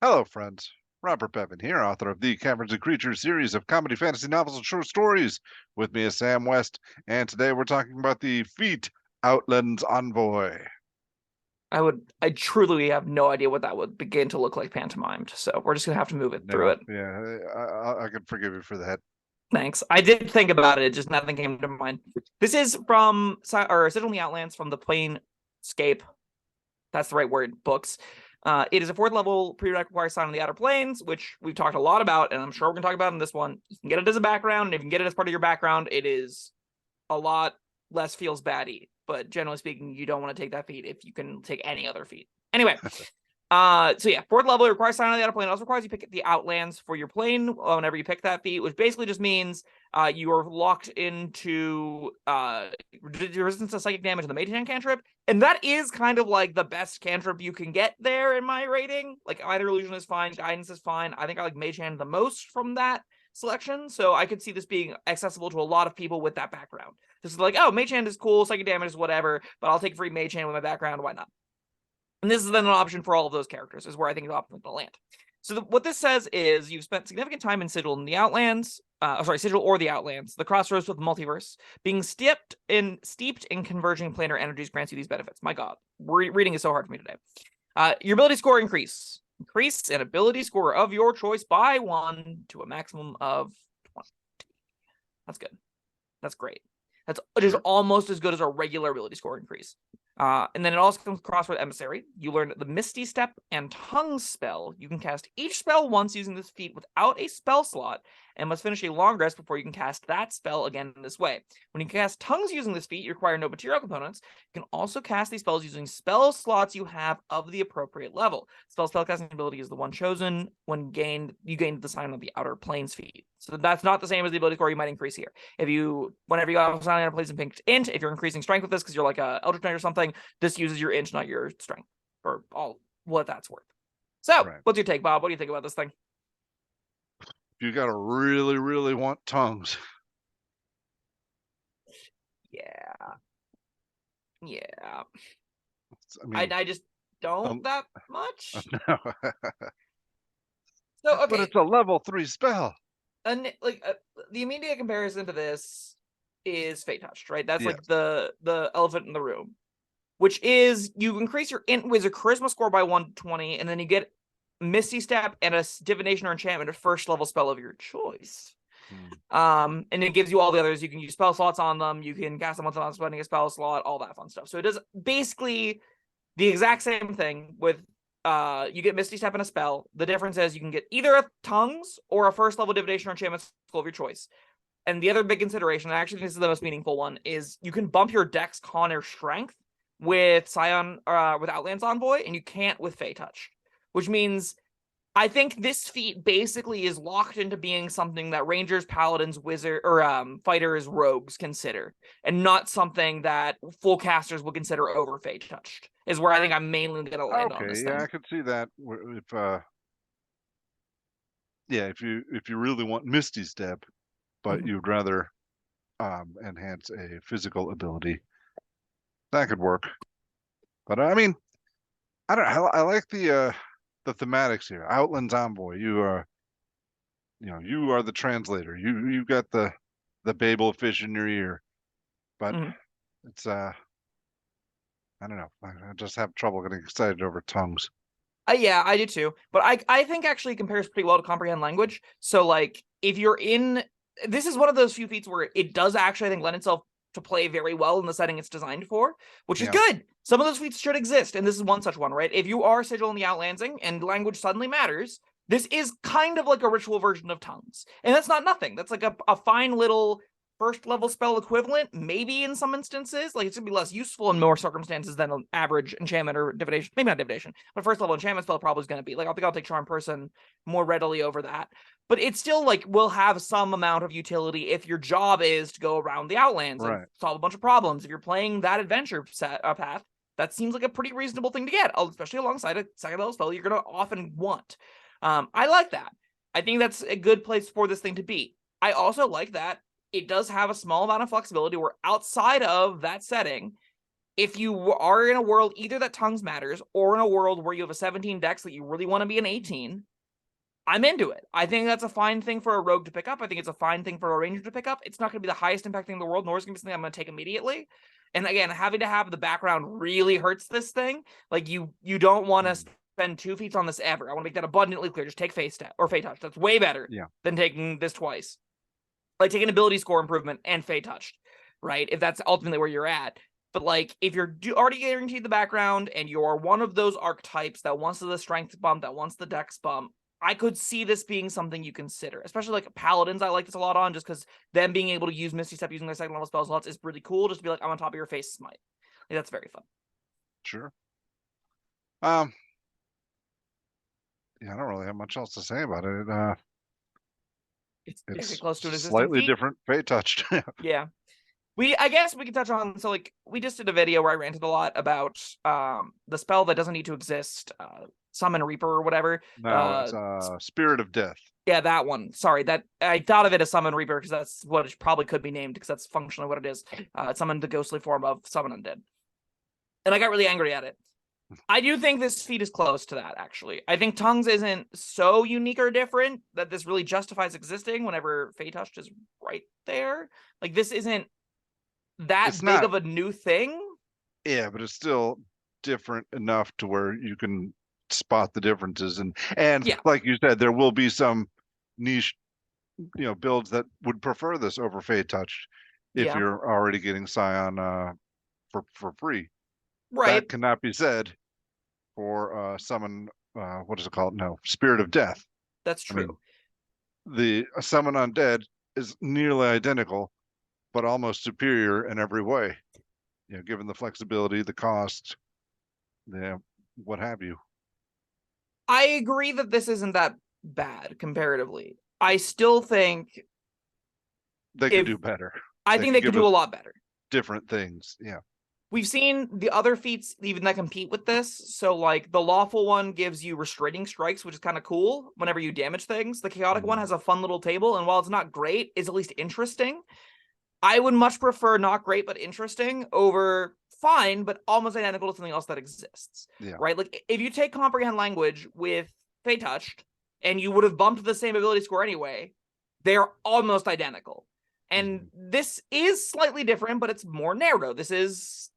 Hello, friends. Robert Bevan here, author of the Caverns Creatures series of comedy, fantasy novels, and short stories. With me is Sam West, and today we're talking about the feat Outlands Envoy. I truly have no idea what that would begin to look like pantomimed. So we're just gonna have to move it through it. Yeah, I can forgive you for that. Thanks. I did think about it, just nothing came to mind. This is from Sigil in the Outlands from the Planescape. That's the right word. Books. It is a 4th level prereq requires Sign on the Outer Planes, which we've talked a lot about, and I'm sure we're gonna talk about in this one. You can get it as a background, and if you can get it as part of your background, it is a lot less feels baddie. But generally speaking, you don't want to take that feat if you can take any other feat. Anyway, so yeah, 4th level, it requires Sign on the Outer Plane. It also requires you pick the Outlands for your plane whenever you pick that feat, which basically just means you are locked into resistance to psychic damage in the Mage Hand cantrip. And that is kind of like the best cantrip you can get there in my rating. Like either Illusion is fine, Guidance is fine. I think I like Mage Hand the most from that selection, so I could see this being accessible to a lot of people with that background. This is like, oh, Mage Hand is cool, psychic damage is whatever, but I'll take free Mage Hand with my background, why not? And this is then an option for all of those characters, is where I think the option will land. So what this says is you've spent significant time in Sigil in the Outlands, Sigil or the Outlands, the crossroads with the multiverse. Being steeped in converging planar energies grants you these benefits. My God, reading is so hard for me today. Your ability score increase an ability score of your choice by 1 to a maximum of 20. That's good. That's great. It is almost as good as a regular ability score increase. And then it also comes across with Emissary. You learn the Misty Step and Tongue spell. You can cast each spell once using this feat without a spell slot, and must finish a long rest before you can cast that spell again in this way. When you cast Tongues using this feat, you require no material components. You can also cast these spells using spell slots you have of the appropriate level. Spellcasting ability is the one chosen when you gain the Sign of the Outer Planes feat. So that's not the same as the ability score you might increase here. Whenever you have Sign of the Outer Planes and picked int, if you're increasing strength with this because you're like a Eldritch Knight or something, this uses your int, not your strength, or all what that's worth. So, right. What's your take, Bob? What do you think about this thing? You gotta really, really want tongues. Yeah. I just don't that much. No. So okay, but it's a level 3 spell. And the immediate comparison to this is Fate Touched, right? That's like the elephant in the room, which is you increase your int wizard charisma score by 120, and then you get Misty Step and a divination or enchantment, a 1st level spell of your choice. And it gives you all the others. You can use spell slots on them. You can cast them without spending a spell slot, all that fun stuff. So it does basically the exact same thing with you get Misty Step and a spell. The difference is you can get either a Tongues or a 1st level divination or enchantment spell of your choice. And the other big consideration, and actually this is the most meaningful one, is you can bump your Dex, Con, or Strength with with Outlands Envoy, and you can't with Fey Touch. Which means I think this feat basically is locked into being something that Rangers, Paladins, Wizard, or Fighters, Rogues consider, and not something that full casters will consider over Fate Touched. Is where I think I'm mainly going to land on this thing. I could see that. If you really want Misty Step, but you'd rather enhance a physical ability, that could work. But I mean, I like the thematics here. Outlands Envoy, you are the translator. You got the Babel fish in your ear, but it's I don't know. I just have trouble getting excited over tongues. Yeah, I do too. But I think actually compares pretty well to comprehend language. So like if you're in, this is one of those few feats where it does actually I think lend itself to play very well in the setting it's designed for, which is good. Some of those feats should exist, and this is one such one, right? If you are Sigil in the Outlandsing and language suddenly matters, this is kind of like a ritual version of tongues. And that's not nothing. That's like a fine little 1st level spell equivalent, maybe in some instances. Like it's gonna be less useful in more circumstances than an average enchantment or divination. Maybe not divination, but 1st level enchantment spell probably is gonna be. Like I think I'll take Charm Person more readily over that. But it still like will have some amount of utility if your job is to go around the Outlands and solve a bunch of problems. If you're playing that adventure path, that seems like a pretty reasonable thing to get, especially alongside a 2nd level spell you're gonna often want. I like that. I think that's a good place for this thing to be. I also like that it does have a small amount of flexibility where outside of that setting, if you are in a world either that tongues matters or in a world where you have a 17 dex that you really want to be an 18, I'm into it. I think that's a fine thing for a rogue to pick up. I think it's a fine thing for a ranger to pick up. It's not going to be the highest impact thing in the world, nor is it going to be something I'm going to take immediately. And again, having to have the background really hurts this thing. Like you don't want to spend 2 feats on this ever. I want to make that abundantly clear. Just take Fate Touch. That's way better than taking this twice. Like taking ability score improvement and Fate Touched, right? If that's ultimately where you're at. But like, if you're already guaranteed the background and you're one of those archetypes that wants the strength bump, that wants the dex bump, I could see this being something you consider. Especially like paladins, I like this a lot on, just because them being able to use Misty Step using their second level spell slots is really cool. Just to be like, I'm on top of your face, smite. Like, that's very fun. Sure. Yeah, I don't really have much else to say about it. It's It's close to an existing slightly feat. different Fate Touched. Yeah. I guess we can touch on, so like we just did a video where I ranted a lot about the spell that doesn't need to exist, Summon Reaper or whatever. No, it's Spirit of Death. Yeah, that one. Sorry, that I thought of it as Summon Reaper because that's what it probably could be named, because that's functionally what it is. It summoned the ghostly form of Summon Undead. And I got really angry at it. I do think this feat is close to that, actually. I think Tongues isn't so unique or different that this really justifies existing whenever Fate Touched is right there. Like, this isn't that big of a new thing. Yeah, but it's still different enough to where you can spot the differences. And like you said, there will be some niche, builds that would prefer this over Fate Touched if you're already getting Scion for free. Right. That cannot be said for Summon, what is it called? No, Spirit of Death. That's true. I mean, the Summon Undead is nearly identical, but almost superior in every way. Given the flexibility, the cost, what have you. I agree that this isn't that bad comparatively. I still think they could do better. I think they could do a lot better. Different things, yeah. We've seen the other feats even that compete with this. So like the lawful one gives you restraining strikes, which is kind of cool whenever you damage things. The chaotic one has a fun little table, and while it's not great, it's at least interesting. I would much prefer not great but interesting over fine but almost identical to something else that exists. Yeah. Right? Like if you take Comprehend Language with Fate Touched and you would have bumped the same ability score anyway, they're almost identical. And this is slightly different, but it's more narrow. This is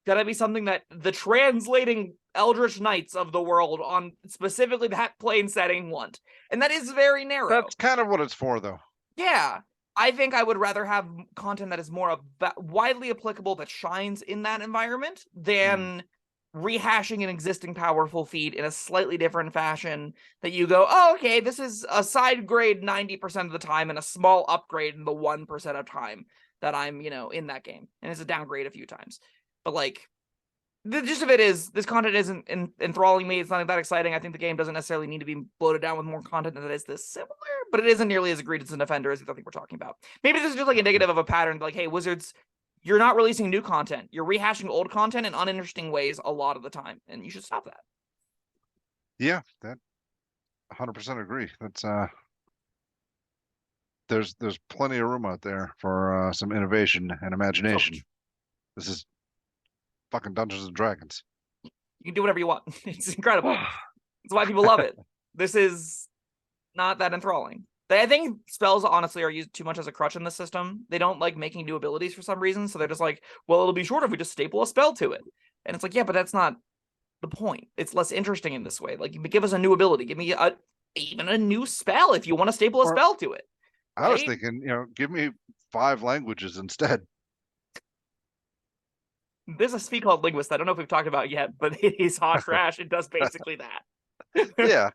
gonna be something that the translating Eldritch Knights of the world on specifically that plane setting want. And that is very narrow. That's kind of what it's for, though. Yeah. I think I would rather have content that is more widely applicable, that shines in that environment, than rehashing an existing powerful feat in a slightly different fashion that you go, oh, okay, this is a side grade 90% of the time and a small upgrade in the 1% of time that I'm, in that game. And it's a downgrade a few times. But like, the gist of it is, this content isn't enthralling me. It's not that exciting. I think the game doesn't necessarily need to be bloated down with more content that is this similar, but it isn't nearly as egregious an offender as I think we're talking about. Maybe this is just like indicative of a pattern. Like, hey, Wizards, you're not releasing new content. You're rehashing old content in uninteresting ways a lot of the time, and you should stop that. Yeah, that 100% agree. That's there's plenty of room out there for some innovation and imagination. This is fucking Dungeons and Dragons. You can do whatever you want. It's incredible. That's why people love it. This is not that enthralling. I think spells honestly are used too much as a crutch in the system. They don't like making new abilities for some reason, so they're just like, well, it'll be shorter if we just staple a spell to it. And it's like, yeah, but that's not the point. It's less interesting in this way. Like, give us a new ability. Give me even a new spell if you want to staple a spell to it. Right? I was thinking, give me 5 languages instead. There's a speak called Linguist. I don't know if we've talked about it yet, but it is hot trash. It does basically that. Yeah.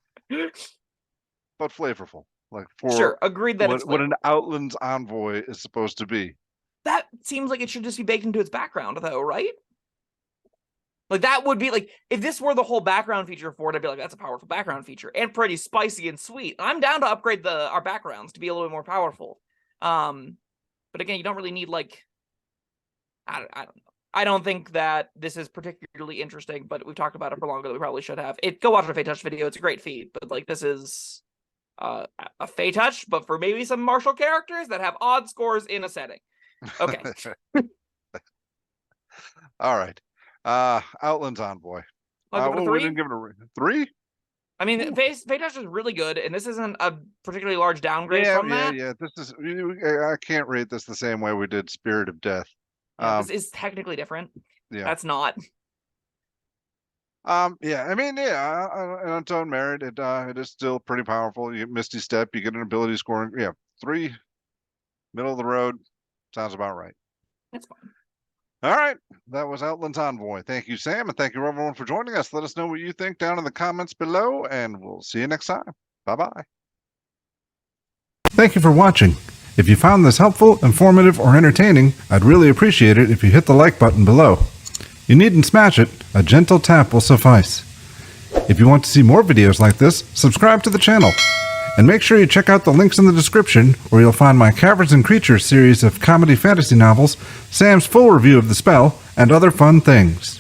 But flavorful. Like, for sure, agreed that what an Outlands Envoy is supposed to be. That seems like it should just be baked into its background, though, right? Like, that would be like, if this were the whole background feature for it, I'd be like, that's a powerful background feature and pretty spicy and sweet. I'm down to upgrade our backgrounds to be a little bit more powerful. But again, you don't really need, like, I don't know. I don't think that this is particularly interesting, but we've talked about it for longer than we probably should have. Go watch a Fate Touch video. It's a great feat, but like, this is a Fate Touch, but for maybe some martial characters that have odd scores in a setting. Okay. All right. Outlands Envoy. I'll give it a We 3. didn't give it a 3? I mean, Feydash is really good, and this isn't a particularly large downgrade from that. Yeah. This is, I can't rate this the same way we did Spirit of Death. Yeah, this is technically different. Yeah. That's not. Yeah, I mean, on its own merit, it is still pretty powerful. You get Misty Step, you get an ability scoring. Yeah, 3, middle of the road, sounds about right. That's fine. All right, that was Outlands Envoy. Thank you, Sam, and thank you everyone for joining us. Let us know what you think down in the comments below, and we'll see you next time. Bye-bye. Thank you for watching. If you found this helpful, informative, or entertaining, I'd really appreciate it if you hit the like button below. You needn't smash it, a gentle tap will suffice. If you want to see more videos like this, subscribe to the channel. And make sure you check out the links in the description, where you'll find my Caverns and Creatures series of comedy fantasy novels, Sam's full review of the spell, and other fun things.